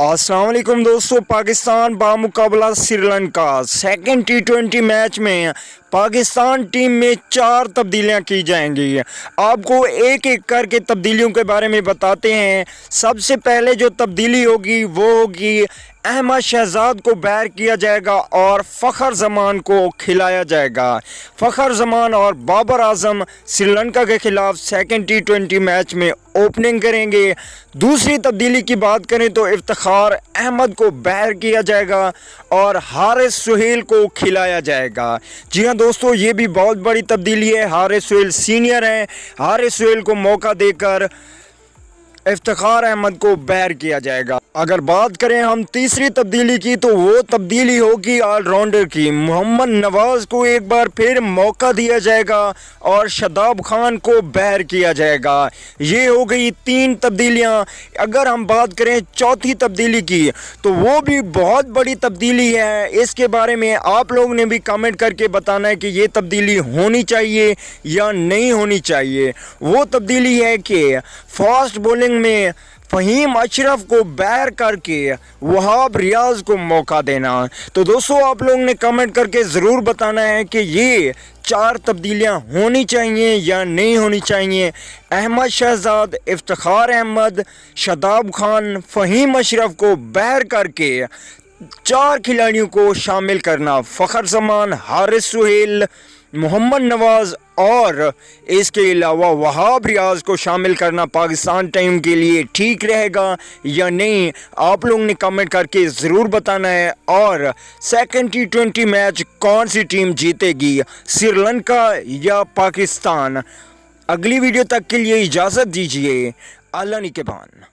अस्सलाम वालेकुम दोस्तों, पाकिस्तान बामुकाबला श्रीलंका सेकंड टी20 मैच में पाकिस्तान टीम में 4 तब्दीलियां की जाएंगी। आपको एक एक करके तब्दीलियों के बारे में बताते हैं। सबसे पहले जो तब्दीली होगी वो होगी अहमद शहजाद को बैर किया जाएगा और फ़खर जमान को खिलाया जाएगा। फ़खर जमान और बाबर आजम श्रीलंका के खिलाफ सेकंड टी20 मैच में ओपनिंग करेंगे। दूसरी तब्दीली की बात करें तो इफ्तिखार अहमद को बैर किया जाएगा और हारिस सुहेल को खिलाया जाएगा। जी हाँ दोस्तों, ये भी बहुत बड़ी तब्दीली है। हारिस सुहेल सीनियर हैं, हारिस सुहेल को मौका देकर इफ्तिखार अहमद को बैर किया जाएगा। अगर बात करें हम तीसरी तब्दीली की तो वो तब्दीली होगी ऑलराउंडर की। मोहम्मद नवाज़ को एक बार फिर मौका दिया जाएगा और शादाब खान को बैर किया जाएगा। ये हो गई 3 तब्दीलियां। अगर हम बात करें चौथी तब्दीली की तो वो भी बहुत बड़ी तब्दीली है। इसके बारे में आप लोगों ने भी कमेंट करके बताना है कि ये तब्दीली होनी चाहिए या नहीं होनी चाहिए। वो तब्दीली है कि फास्ट बॉलिंग में फ़हीम अशरफ को बैर करके वहाब रियाज को मौका देना। तो दोस्तों, आप लोगों ने कमेंट करके ज़रूर बताना है कि ये 4 तब्दीलियां होनी चाहिए या नहीं होनी चाहिए। अहमद शहजाद, इफ्तिखार अहमद, शादाब खान, फ़हीम अशरफ को बैर करके 4 खिलाड़ियों को शामिल करना। फ़खर जमान, हारिस सुहेल, मोहम्मद नवाज़ और इसके अलावा वहाब रियाज को शामिल करना पाकिस्तान टीम के लिए ठीक रहेगा या नहीं, आप लोगों ने कमेंट करके ज़रूर बताना है। और सेकंड टी20 मैच कौन सी टीम जीतेगी, श्रीलंका या पाकिस्तान? अगली वीडियो तक के लिए इजाज़त दीजिए। अल्लाह निगहबान।